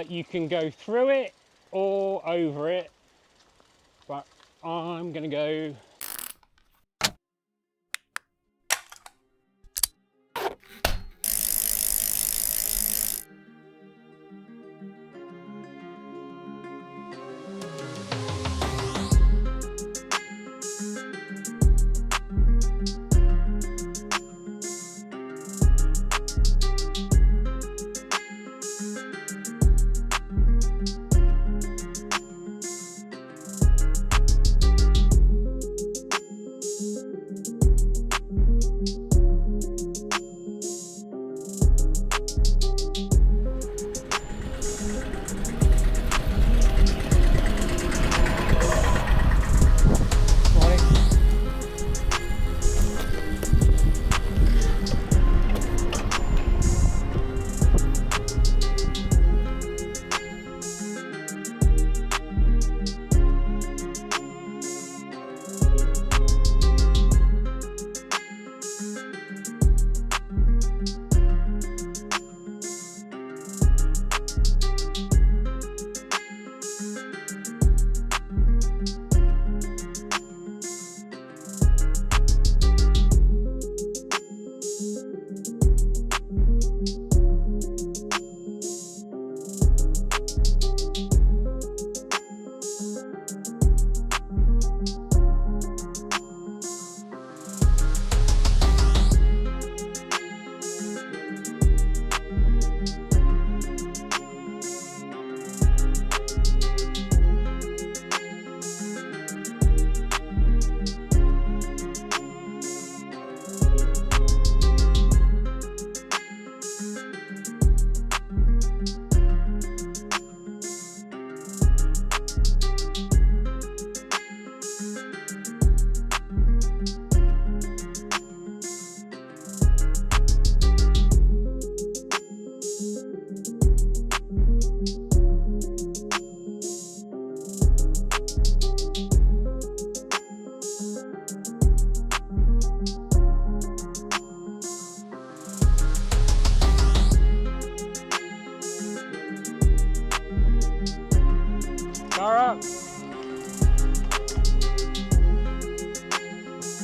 You can go through it or over it, but I'm going to go.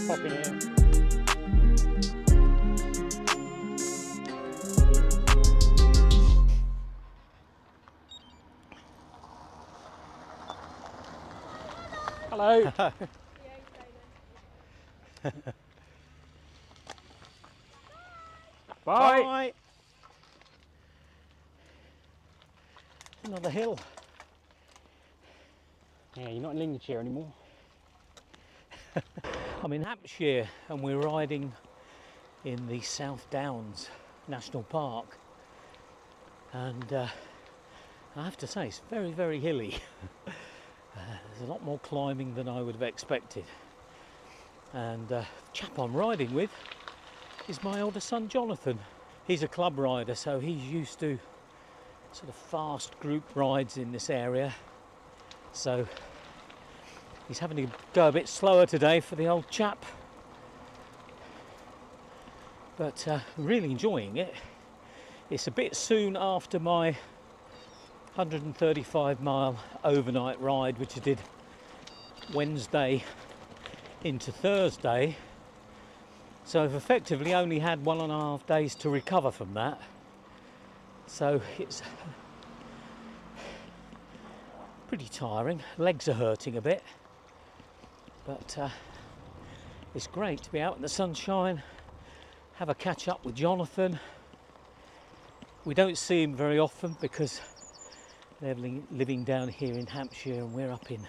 Pop in here. Hello. Bye. Bye. Another hill. Yeah, you're not in Lincolnshire anymore. I'm in Hampshire and we're riding in the South Downs National Park, and I have to say it's very, very hilly. There's a lot more climbing than I would have expected, and the chap I'm riding with is my older son Jonathan. He's a club rider, so he's used to sort of fast group rides in this area, so he's having to go a bit slower today for the old chap, but really enjoying it. It's a bit soon after my 135-mile overnight ride, which I did Wednesday into Thursday, so I've effectively only had 1.5 days to recover from that. So it's pretty tiring, legs are hurting a bit, but it's great to be out in the sunshine, have a catch up with Jonathan. We don't see him very often because they're living down here in Hampshire and we're up in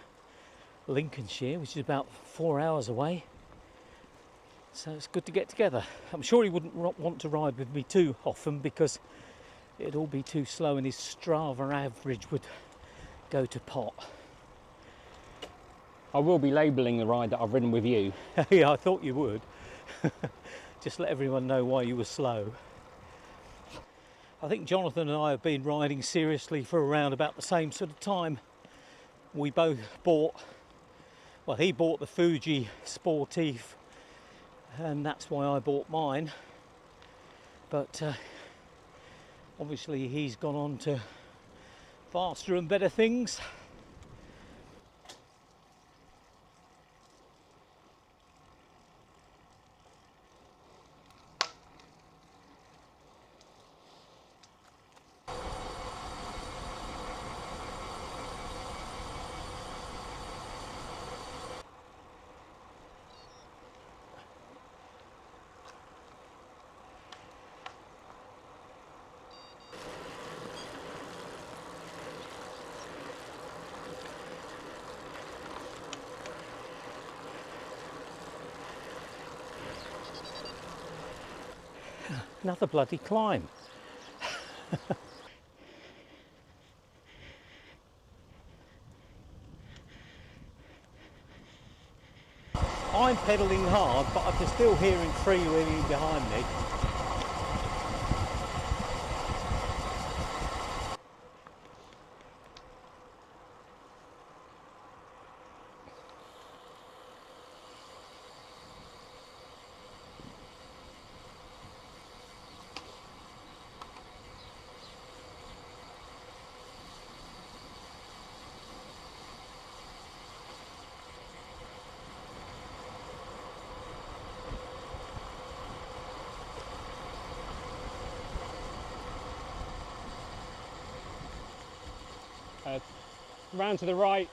Lincolnshire, which is about 4 hours away. So it's good to get together. I'm sure he wouldn't want to ride with me too often because it'd all be too slow and his Strava average would go to pot. I will be labelling the ride that I've ridden with you. Yeah, I thought you would. Just let everyone know why you were slow. I think Jonathan and I have been riding seriously for around about the same sort of time. We both bought, well, he bought the Fuji Sportif, and that's why I bought mine. But obviously he's gone on to faster and better things. Another bloody climb. I'm pedalling hard, but I can still hear him freewheeling behind me. Round to the right.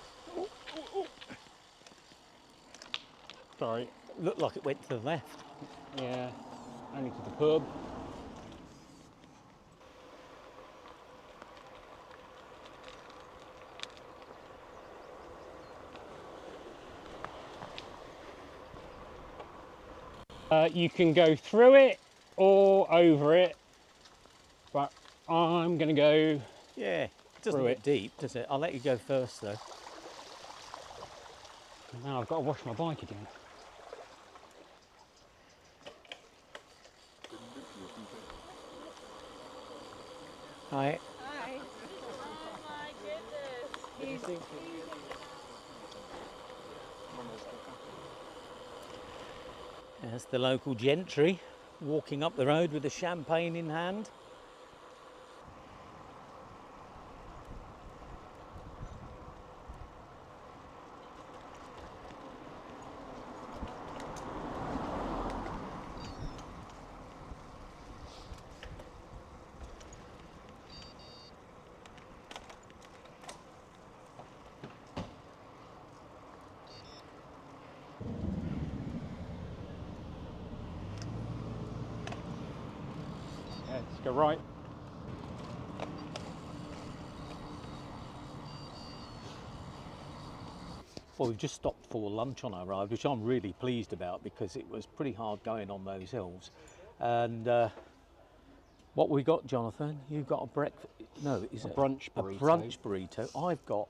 Sorry. Looked like it went to the left. Yeah, only to the pub. You can go through it or over it, but I'm going to go. Yeah, it doesn't get deep, does it? I'll let you go first though. Now I've got to wash my bike again. Hi. Hi. Oh my goodness. There's the local gentry walking up the road with a champagne in hand. Yeah, let's go right. Well, we've just stopped for lunch on our ride, which I'm really pleased about because it was pretty hard going on those hills. And what we got, Jonathan? You got a breakfast? No, is it brunch burrito? A brunch burrito. I've got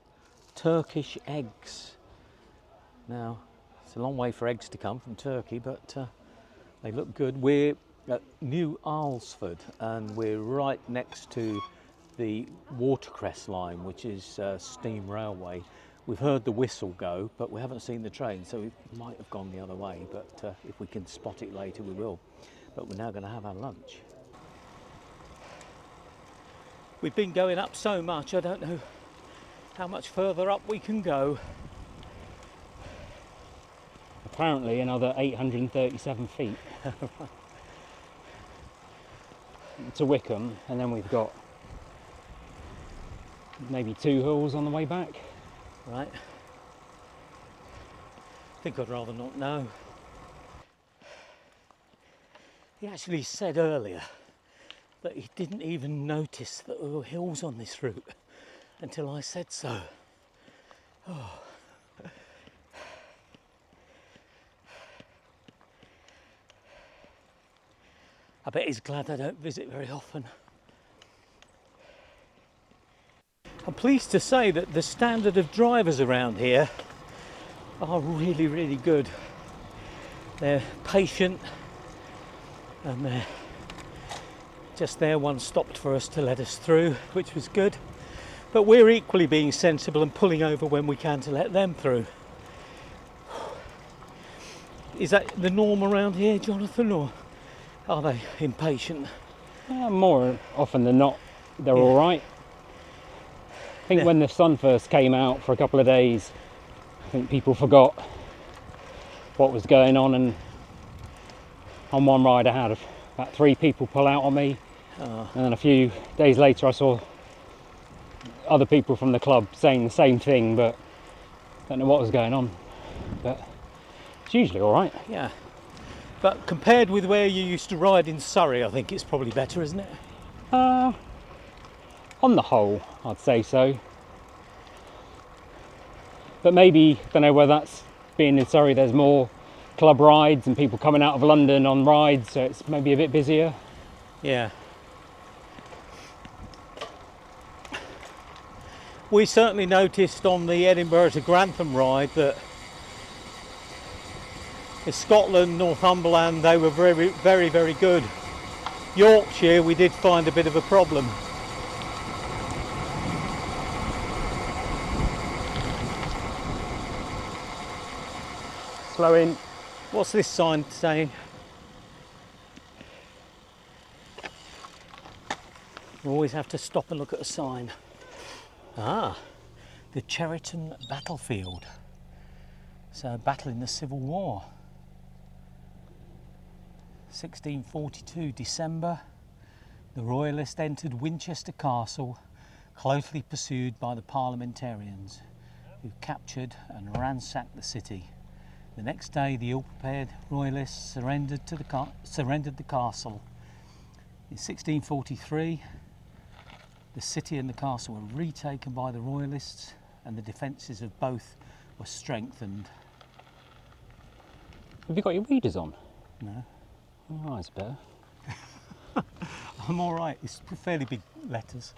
Turkish eggs. Now, it's a long way for eggs to come from Turkey, but they look good. We're at New Alresford, and we're right next to the Watercress line, which is steam railway. We've heard the whistle go, but we haven't seen the train, so we might have gone the other way, but if we can spot it later, we will. But we're now going to have our lunch. We've been going up so much, I don't know how much further up we can go. Apparently another 837 feet to Wickham, and then we've got maybe 2 hills on the way back. Right. I think I'd rather not know. He actually said earlier that he didn't even notice that there were hills on this route until I said so. Oh. I bet he's glad I don't visit very often. I'm pleased to say that the standard of drivers around here are really, really good. They're patient, and they're just there. One stopped for us to let us through, which was good. But we're equally being sensible and pulling over when we can to let them through. Is that the norm around here, Jonathan, or are they impatient? More often than not, they're all right. I think Yeah. when the sun first came out for a couple of days, I think people forgot what was going on, and on one ride I had about 3 people pull out on me, and then a few days later I saw other people from the club saying the same thing, but I don't know what was going on. But it's usually all right. Yeah. But compared with where you used to ride in Surrey, I think it's probably better, isn't it? On the whole, I'd say so. But maybe, don't know whether that's being in Surrey, there's more club rides and people coming out of London on rides, so it's maybe a bit busier. Yeah. We certainly noticed on the Edinburgh to Grantham ride that in Scotland, Northumberland, they were very, very, very good. Yorkshire, we did find a bit of a problem. Slow in. What's this sign saying? We always have to stop and look at a sign. Ah, the Cheriton battlefield. So, battle in the Civil War. 1642 December, the Royalists entered Winchester Castle, closely pursued by the Parliamentarians, who captured and ransacked the city. The next day, the ill-prepared Royalists surrendered the castle. In 1643, the city and the castle were retaken by the Royalists, and the defences of both were strengthened. Have you got your readers on? No. Oh, that's better. I'm all right. It's fairly big letters.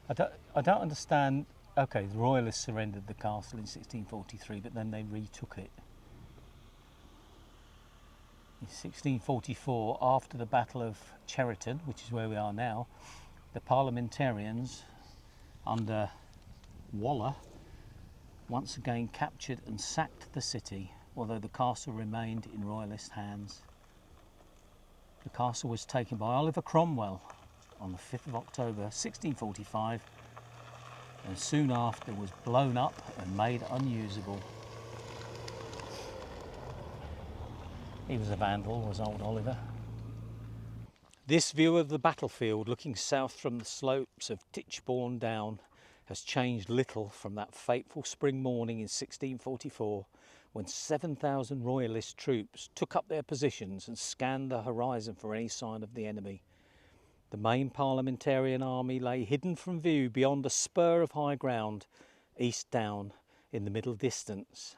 I don't understand. Okay, the Royalists surrendered the castle in 1643, but then they retook it. In 1644, after the Battle of Cheriton, which is where we are now, the Parliamentarians, under Waller, once again captured and sacked the city, although the castle remained in Royalist hands. The castle was taken by Oliver Cromwell on the 5th of October 1645, and soon after was blown up and made unusable. He was a vandal, was old Oliver. This view of the battlefield, looking south from the slopes of Titchbourne Down, has changed little from that fateful spring morning in 1644, when 7,000 Royalist troops took up their positions and scanned the horizon for any sign of the enemy. The main Parliamentarian army lay hidden from view beyond a spur of high ground, east down, in the middle distance.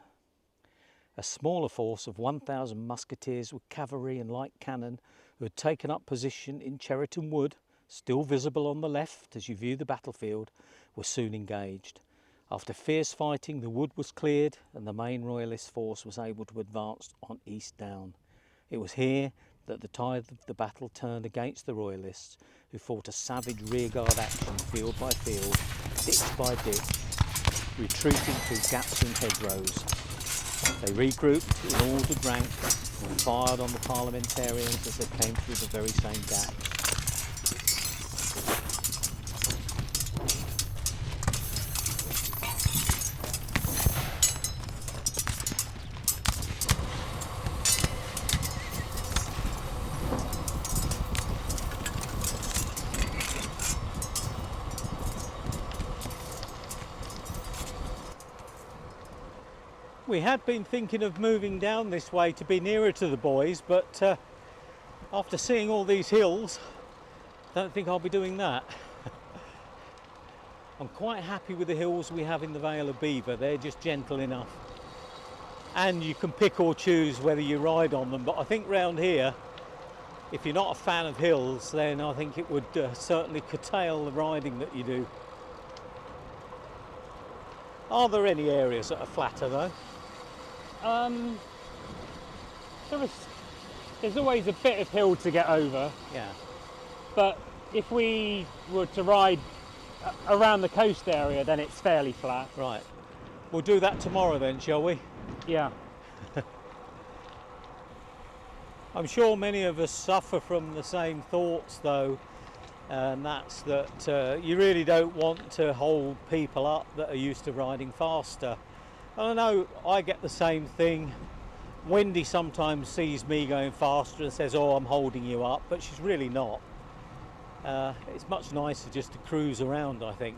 A smaller force of 1,000 musketeers with cavalry and light cannon, who had taken up position in Cheriton Wood, still visible on the left as you view the battlefield, were soon engaged. After fierce fighting, the wood was cleared and the main Royalist force was able to advance on East Down. It was here that the tide of the battle turned against the Royalists, who fought a savage rearguard action field by field, ditch by ditch, retreating through gaps in hedgerows. They regrouped in ordered ranks and fired on the Parliamentarians as they came through the very same gaps. We had been thinking of moving down this way to be nearer to the boys, but after seeing all these hills, I don't think I'll be doing that. I'm quite happy with the hills we have in the Vale of Belvoir. They're just gentle enough. And you can pick or choose whether you ride on them, but I think round here, if you're not a fan of hills, then I think it would certainly curtail the riding that you do. Are there any areas that are flatter though? There's always a bit of hill to get over. Yeah. But if we were to ride around the coast area, then it's fairly flat. Right. We'll do that tomorrow then, shall we? Yeah. I'm sure many of us suffer from the same thoughts though, and that's that you really don't want to hold people up that are used to riding faster. And I know I get the same thing. Wendy sometimes sees me going faster and says, oh, I'm holding you up, but she's really not. It's much nicer just to cruise around, I think.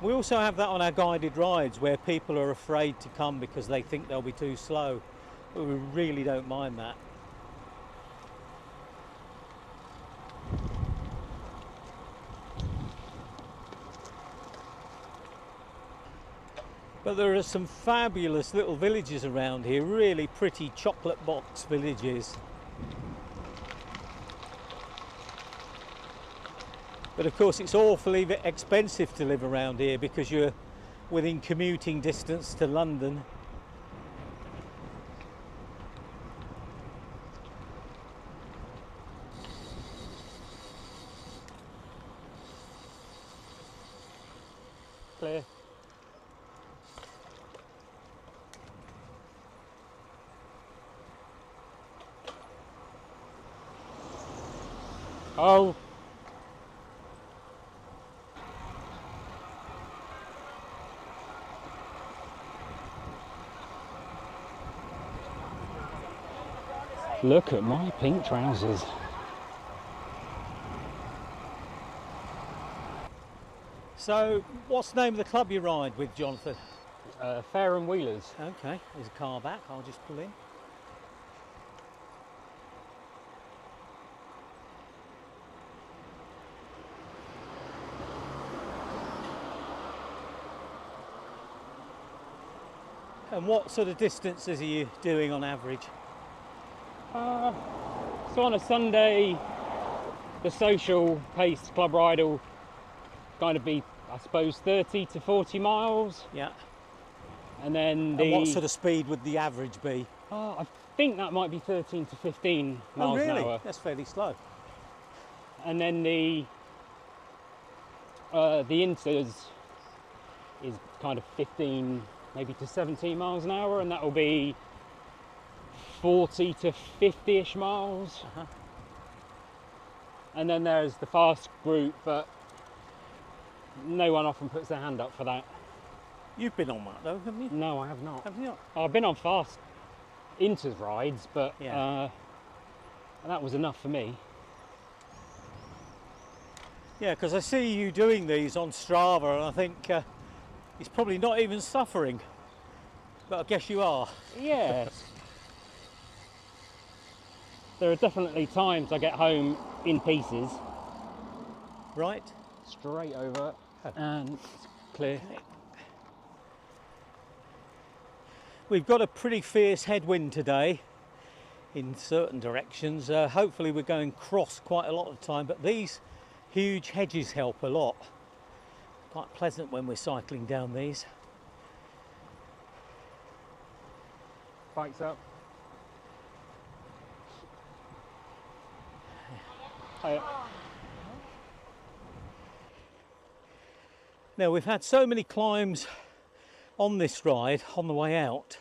We also have that on our guided rides where people are afraid to come because they think they'll be too slow, but we really don't mind that. But there are some fabulous little villages around here, really pretty chocolate box villages. But of course it's awfully expensive to live around here because you're within commuting distance to London. Clear. Oh. Look at my pink trousers. So, what's the name of the club you ride with, Jonathan? Fair and Wheelers. Okay, there's a car back, I'll just pull in. And what sort of distances are you doing on average? So on a Sunday, the social paced club ride will kind of be, I suppose, 30 to 40 miles. Yeah. And then And what sort of speed would the average be? I think that might be 13 to 15 miles an hour. That's fairly slow. And then the Insoles is kind of 15, maybe to 17 miles an hour, and that will be 40 to 50-ish miles. Uh-huh. And then there's the fast group, but no one often puts their hand up for that. You've been on that though, haven't you? No, I have not. Have you not? I've been on fast Inters rides, but Yeah. that was enough for me. Yeah, because I see you doing these on Strava and I think it's probably not even suffering, but I guess you are. Yes. There are definitely times I get home in pieces. Right? Straight over and it's clear. We've got a pretty fierce headwind today in certain directions. Hopefully we're going cross quite a lot of the time, but these huge hedges help a lot. Quite pleasant when we're cycling down these. Bikes up. Hiya. Now we've had so many climbs on this ride on the way out,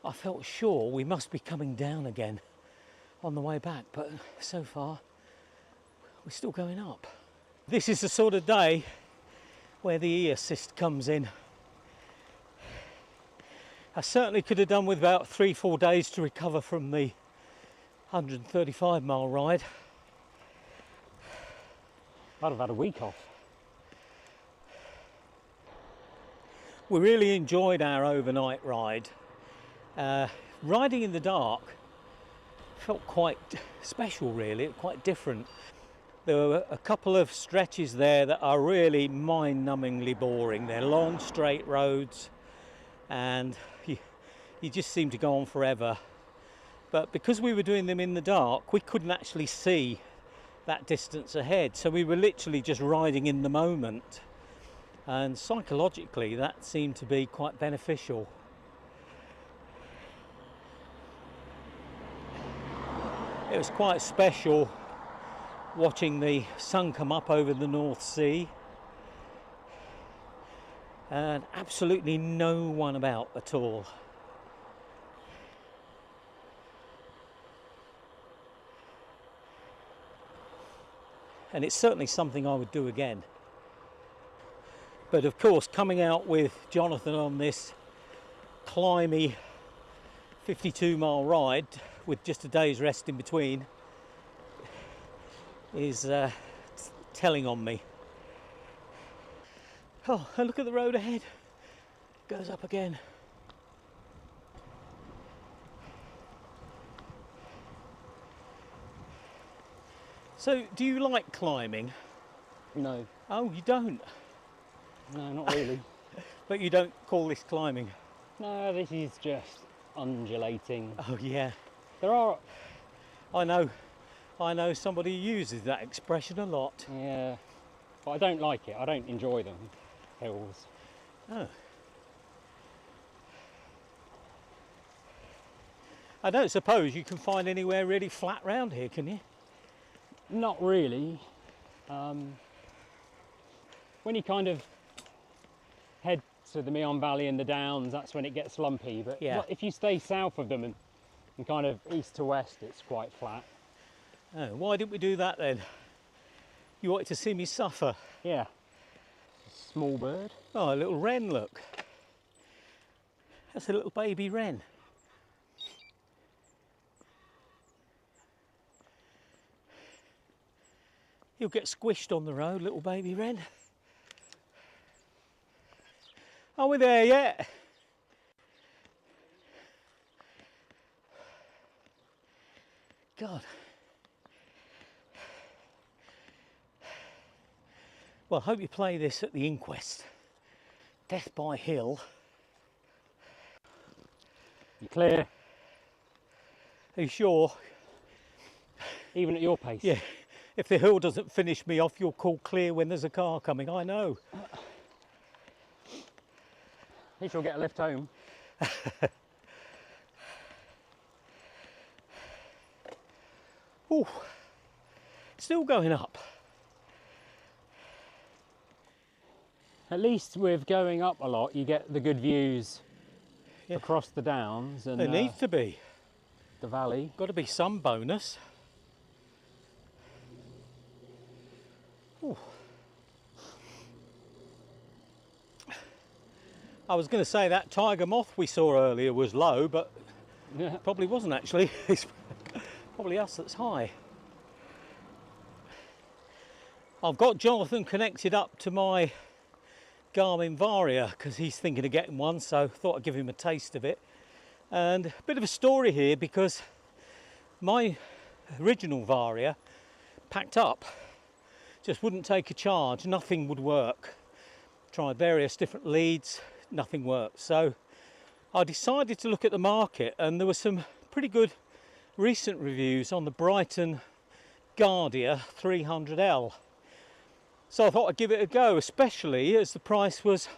I felt sure we must be coming down again on the way back, but so far we're still going up. This is the sort of day where the e-assist comes in. I certainly could have done with about 3-4 days to recover from the 135 mile ride. I'd have had a week off. We really enjoyed our overnight ride. Riding in the dark felt quite special really, quite different. There were a couple of stretches there that are really mind-numbingly boring. They're long straight roads and you just seem to go on forever. But because we were doing them in the dark, we couldn't actually see that distance ahead. So we were literally just riding in the moment. And psychologically that seemed to be quite beneficial. It was quite special watching the sun come up over the North Sea and absolutely no one about at all. and it's certainly something I would do again. But of course, coming out with Jonathan on this climby 52-mile ride with just a day's rest in between is telling on me. Oh, and look at the road ahead. Goes up again. So, do you like climbing? No. Oh, you don't? No, not really. But you don't call this climbing? No, this is just undulating. Oh, yeah. There are... I know somebody who uses that expression a lot. Yeah. But I don't like it. I don't enjoy them. Hills. Oh. I don't suppose you can find anywhere really flat round here, can you? Not really. When you kind of head to the Meon Valley and the Downs, that's when it gets lumpy. But yeah, if you stay south of them and kind of east to west, it's quite flat. Oh, why didn't we do that then? You wanted to see me suffer? Yeah. Small bird. Oh, a little wren, look. That's a little baby wren. He'll get squished on the road, little baby wren. Are we there yet? God. Well, I hope you play this at the inquest. Death by hill. You clear? Are you sure? Even at your pace? Yeah. If the hill doesn't finish me off, you'll call clear when there's a car coming. I know. At least you'll get a lift home. Ooh. Still going up. At least with going up a lot, you get the good views Yeah. across the downs and There needs to be. the valley. Got to be some bonus. Ooh. I was going to say that tiger moth we saw earlier was low, but Yeah. probably wasn't actually. It's probably us that's high. I've got Jonathan connected up to my Garmin Varia because he's thinking of getting one, so thought I'd give him a taste of it. And a bit of a story here because my original Varia packed up, just wouldn't take a charge, nothing would work. Tried various different leads, nothing worked. So I decided to look at the market, and there were some pretty good recent reviews on the Brighton Guardia 300L. So I thought I'd give it a go, especially as the price was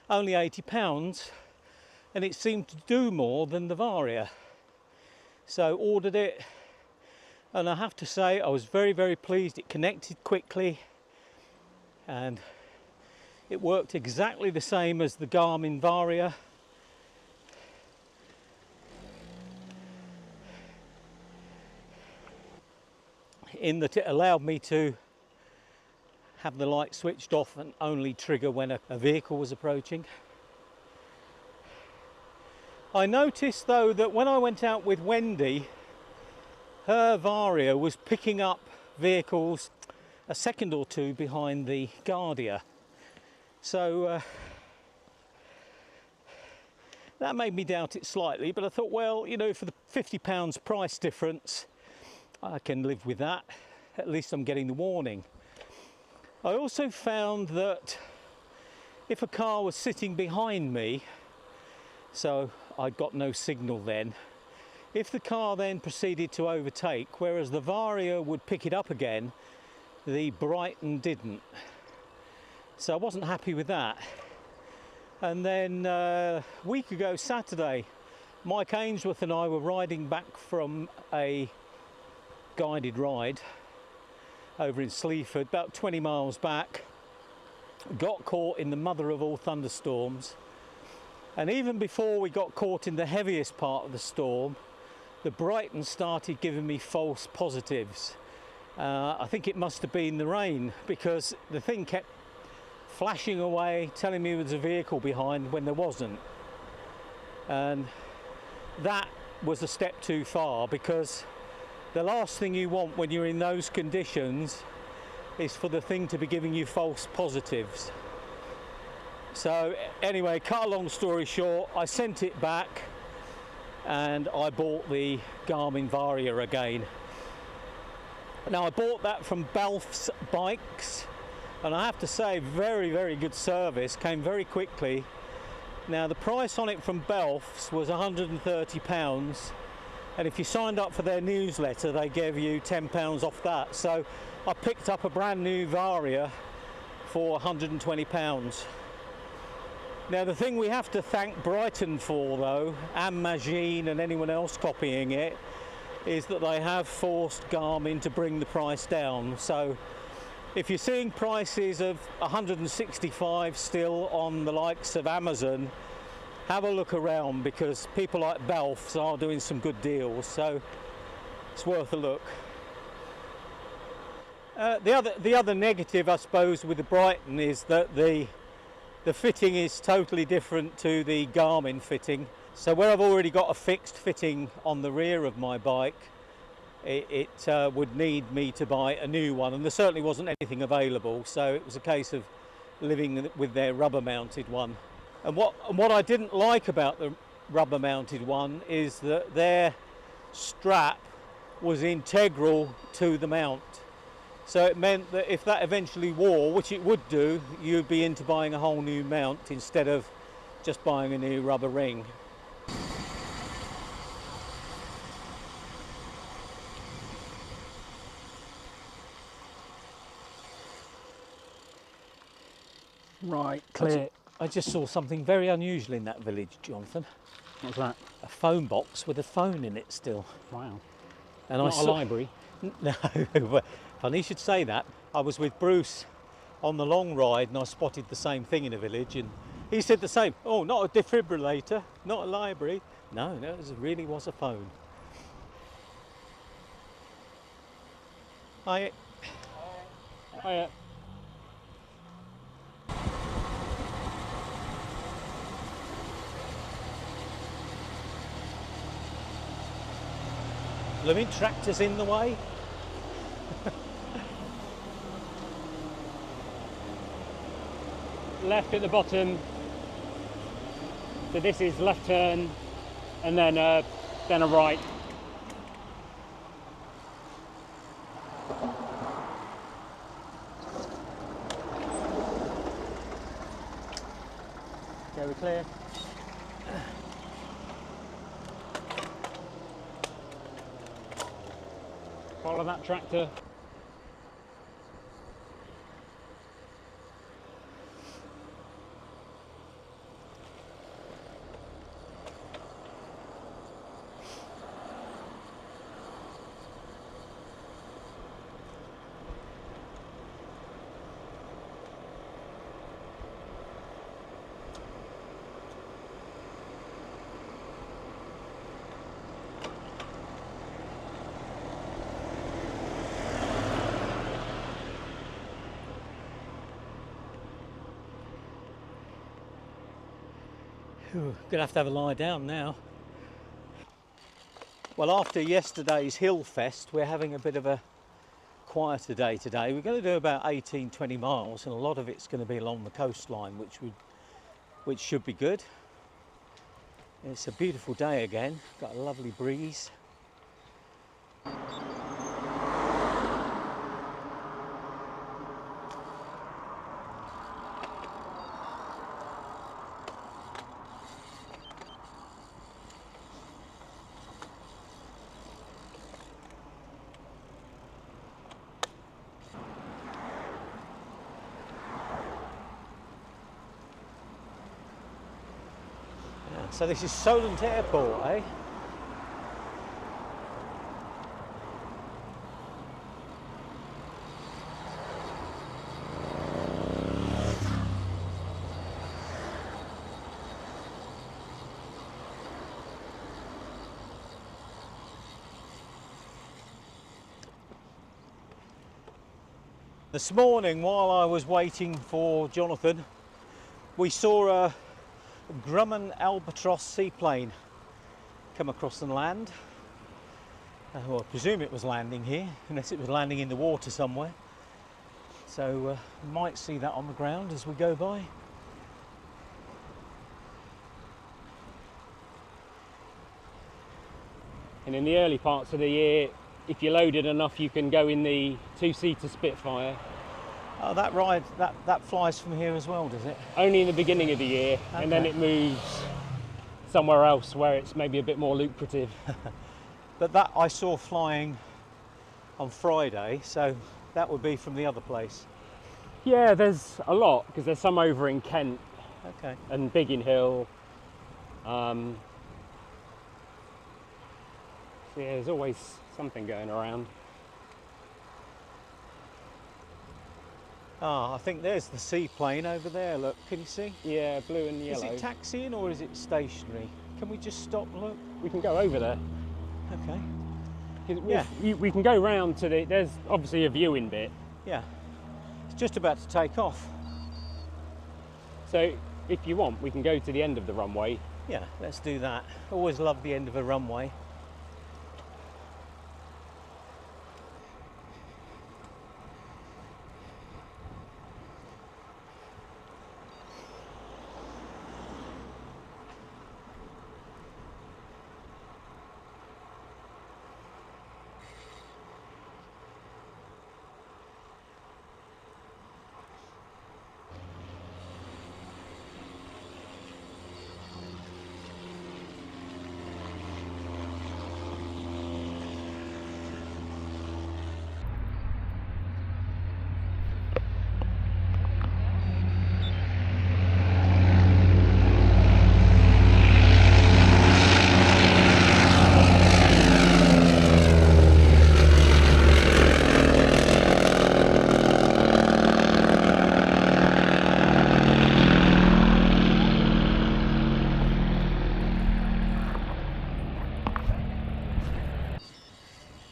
only £80 and it seemed to do more than the Varia. So ordered it, and I have to say I was very, very pleased. It connected quickly and it worked exactly the same as the Garmin Varia. In that it allowed me to have the light switched off and only trigger when a vehicle was approaching. I noticed though that when I went out with Wendy, her Varia was picking up vehicles a second or two behind the Guardia. So that made me doubt it slightly, but I thought, well, you know, for the £50 price difference, I can live with that. At least I'm getting the warning. I also found that if a car was sitting behind me, so I got no signal then, if the car then proceeded to overtake, whereas the Varia would pick it up again, the Brighton didn't. So I wasn't happy with that. And then a week ago Saturday, Mike Ainsworth and I were riding back from a guided ride over in Sleaford, about 20 miles back, got caught in the mother of all thunderstorms, and even before we got caught in the heaviest part of the storm, the Brighton started giving me false positives. I think it must have been the rain, because the thing kept flashing away, telling me there was a vehicle behind when there wasn't. And that was a step too far, because the last thing you want when you're in those conditions is for the thing to be giving you false positives. So anyway, cut a long story short, I sent it back and I bought the Garmin Varia again. Now I bought that from Belf's Bikes, and I have to say, very, very good service, came very quickly. Now the price on it from Belf's was £130, and if you signed up for their newsletter they gave you £10 off that. So I picked up a brand new Varia for £120. Now the thing we have to thank Brighton for though, and Magine and anyone else copying it, is that they have forced Garmin to bring the price down. So if you're seeing prices of 165 still on the likes of Amazon, have a look around, because people like Belf's are doing some good deals, so it's worth a look. The other negative, I suppose, with the Brighton is that the fitting is totally different to the Garmin fitting. So where I've already got a fixed fitting on the rear of my bike, it would need me to buy a new one, and there certainly wasn't anything available, so it was a case of living with their rubber mounted one. And what I didn't like about the rubber mounted one is that their strap was integral to the mount. So it meant that if that eventually wore, which it would do, you'd be into buying a whole new mount instead of just buying a new rubber ring. Right, clear. I just saw something very unusual in that village, Jonathan. What's that? A phone box with a phone in it still. Wow. And Not a library. No, funny you should say that. I was with Bruce on the long ride and I spotted the same thing in a village, and he said the same. Oh, not a defibrillator, not a library. No, it really was a phone. Hi. Hiya. Blooming tractors in the way. Left at the bottom. So this is left turn, and then a right. Okay, we're clear. Follow that tractor. Gonna have a lie down now. Well, after yesterday's hill fest, we're having a bit of a quieter day today. We're going to do about 18-20 miles, and a lot of it's going to be along the coastline, which should be good. It's a beautiful day again. Got a lovely breeze. So this is Solent Airport, eh? This morning, while I was waiting for Jonathan, we saw a Grumman Albatros seaplane come across the land. Well, I presume it was landing here, unless it was landing in the water somewhere. So might see that on the ground as we go by. And in the early parts of the year, if you're loaded enough, you can go in the two-seater Spitfire. Oh, that ride, that flies from here as well, does it? Only in the beginning of the year, and then Okay. it moves somewhere else where it's maybe a bit more lucrative. But that I saw flying on Friday, so that would be from the other place. Yeah, there's a lot, because there's some over in Kent Okay. and Biggin Hill. So yeah, there's always something going around. Ah, I think there's the seaplane over there, look, can you see? Yeah, blue and Is yellow. it taxiing or is it stationary? Can we just stop and look? We can go over there. Okay. 'Cause Yeah. we can go round to there's obviously a viewing bit. Yeah. It's just about to take off. So if you want, we can go to the end of the runway. Yeah, let's do that. Always love the end of a runway.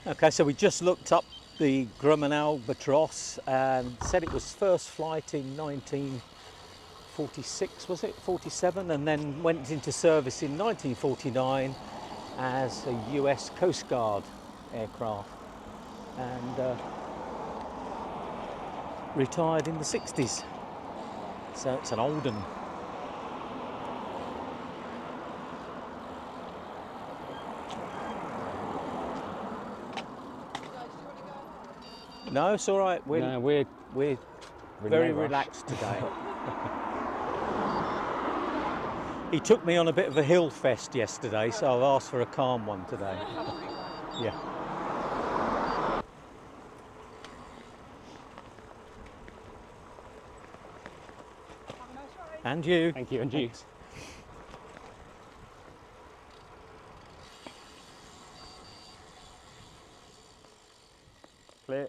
Okay, so we just looked up the Grumman Albatros and said it was first flight in 1946, was it? 47, and then went into service in 1949 as a US Coast Guard aircraft and retired in the 60s. So it's an old one. No, it's all right. No, We're we're very no rush. relaxed today. He took me on a bit of a hill fest yesterday, so I've asked for a calm one today. Yeah. And you. Thank you, and you. Thanks. Clear.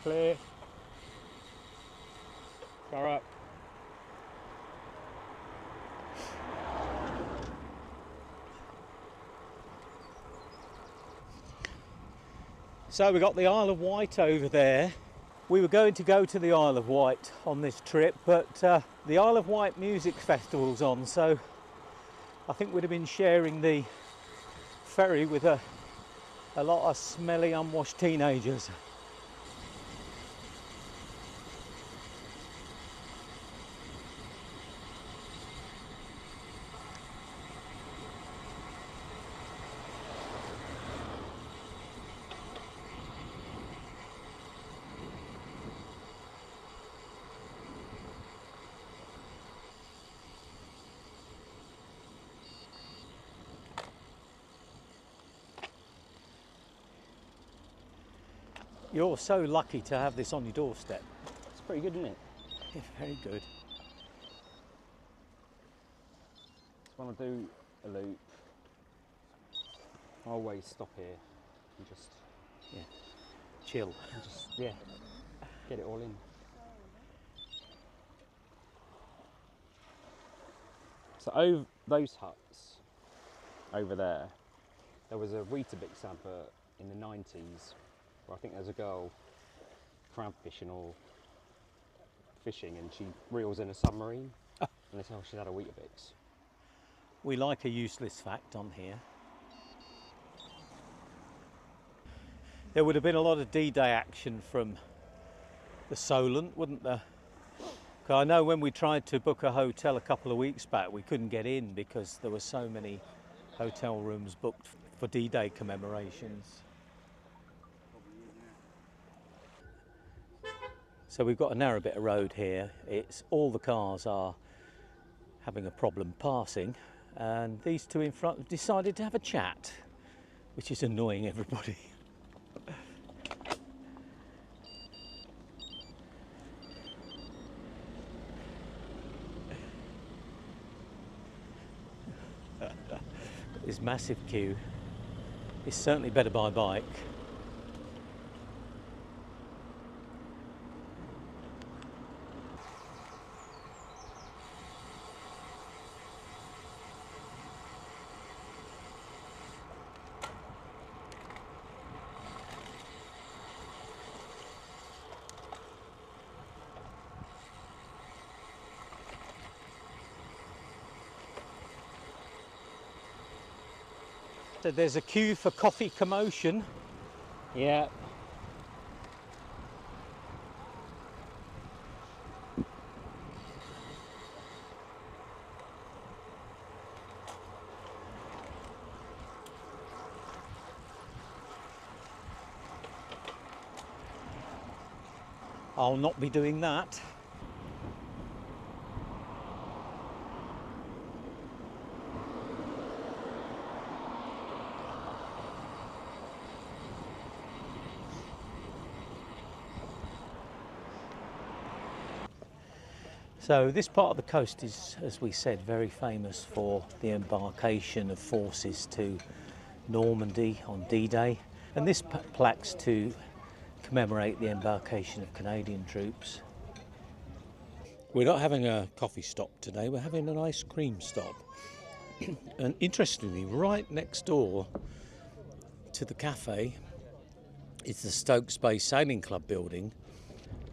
Clear. Car up. So we got the Isle of Wight over there. We were going to go to the Isle of Wight on this trip, but the Isle of Wight Music Festival's on, so I think we'd have been sharing the ferry with a lot of smelly, unwashed teenagers. You're so lucky to have this on your doorstep. It's pretty good, isn't it? Yeah, very good. Just want to do a loop. I always stop here and just Chill. yeah, get it all in. So over those huts over there, there was a Weetabix advert in the 90s where I think there's a girl crab fishing or fishing and she reels in a submarine and they say, oh, she's had a Weetabix. We like a useless fact on here. There would have been a lot of D-Day action from the Solent, wouldn't there? 'Cause I know when we tried to book a hotel a couple of weeks back, we couldn't get in because there were so many hotel rooms booked for D-Day commemorations. So we've got a narrow bit of road here. It's all the cars are having a problem passing, and these two in front have decided to have a chat, which is annoying everybody. This massive queue is certainly better by bike. So there's a queue for coffee commotion. Yeah. I'll not be doing that. So this part of the coast is, as we said, very famous for the embarkation of forces to Normandy on D-Day, and this plaque's to commemorate the embarkation of Canadian troops. We're not having a coffee stop today, we're having an ice cream stop. And interestingly, right next door to the cafe is the Stokes Bay Sailing Club building.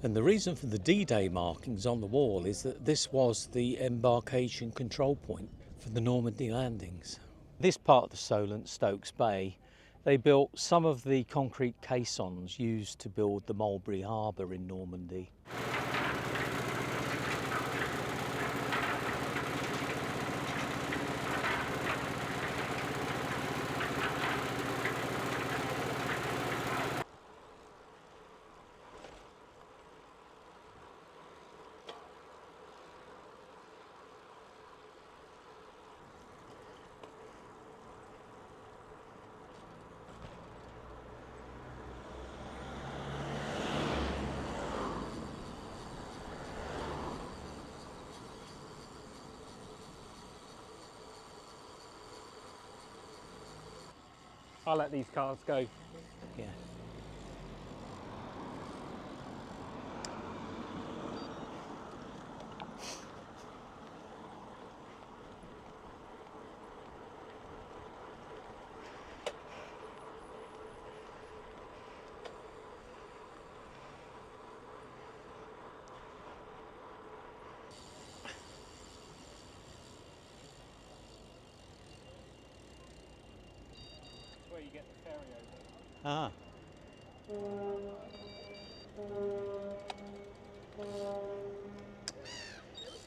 And the reason for the D-Day markings on the wall is that this was the embarkation control point for the Normandy landings. This part of the Solent, Stokes Bay, they built some of the concrete caissons used to build the Mulberry Harbour in Normandy. I'll let these cars go. Yeah. Where you get the ferry over. Ah.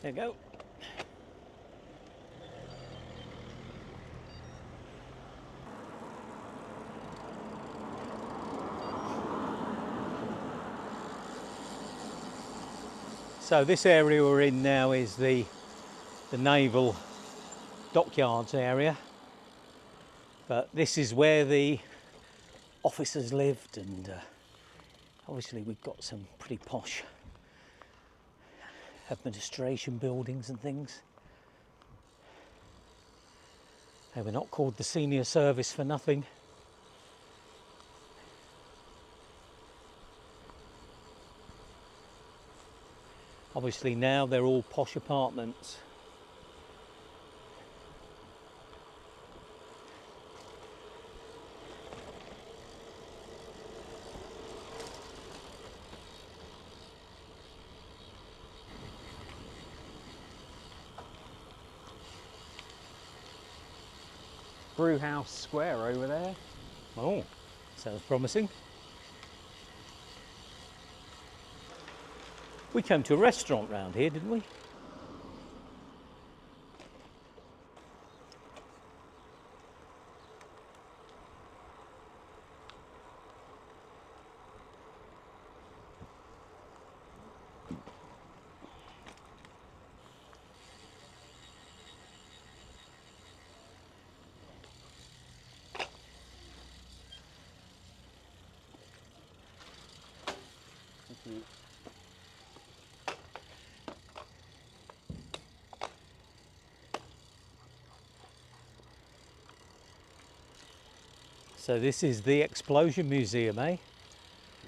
There you go. So this area we're in now is the Naval Dockyards area, but this is where the officers lived, and obviously we've got some pretty posh administration buildings and things. They were not called the senior service for nothing. Obviously now they're all posh apartments. Brewhouse Square over there. Oh, sounds promising. We came to a restaurant round here, didn't we? Thank you. So this is the Explosion Museum, eh?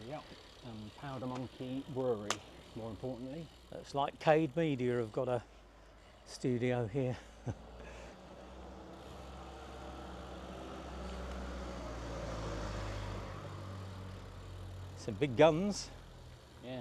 Yep, and Powder Monkey Brewery, more importantly. It's like Cade Media have got a studio here. Some big guns. Yeah.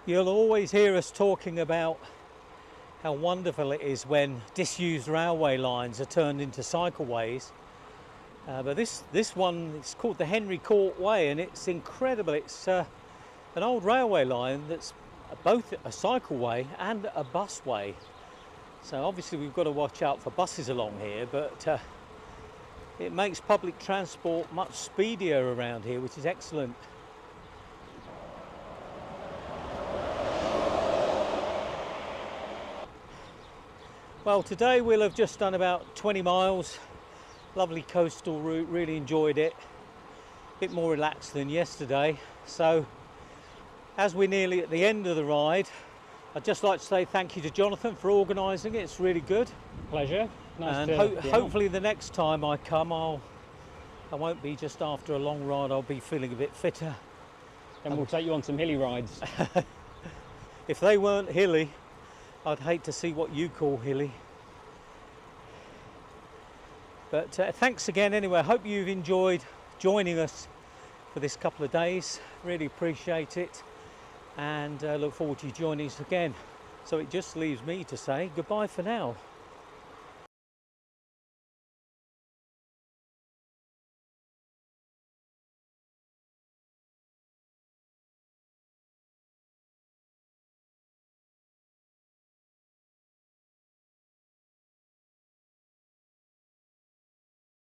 You'll always hear us talking about how wonderful it is when disused railway lines are turned into cycleways. But this one, it's called the Henry Court Way, and it's incredible. It's an old railway line that's both a cycleway and a busway. So obviously we've got to watch out for buses along here, but it makes public transport much speedier around here, which is excellent. Well, today we'll have just done about 20 miles. Lovely coastal route, really enjoyed it. A bit more relaxed than yesterday. So, as we're nearly at the end of the ride, I'd just like to say thank you to Jonathan for organising it. It's really good. Pleasure. Nice And to hopefully the next time I come, I won't be just after a long ride, I'll be feeling a bit fitter. Then we'll take you on some hilly rides. If they weren't hilly, I'd hate to see what you call hilly. But thanks again anyway. I hope you've enjoyed joining us for this couple of days. Really appreciate it, and look forward to you joining us again. So it just leaves me to say goodbye for now.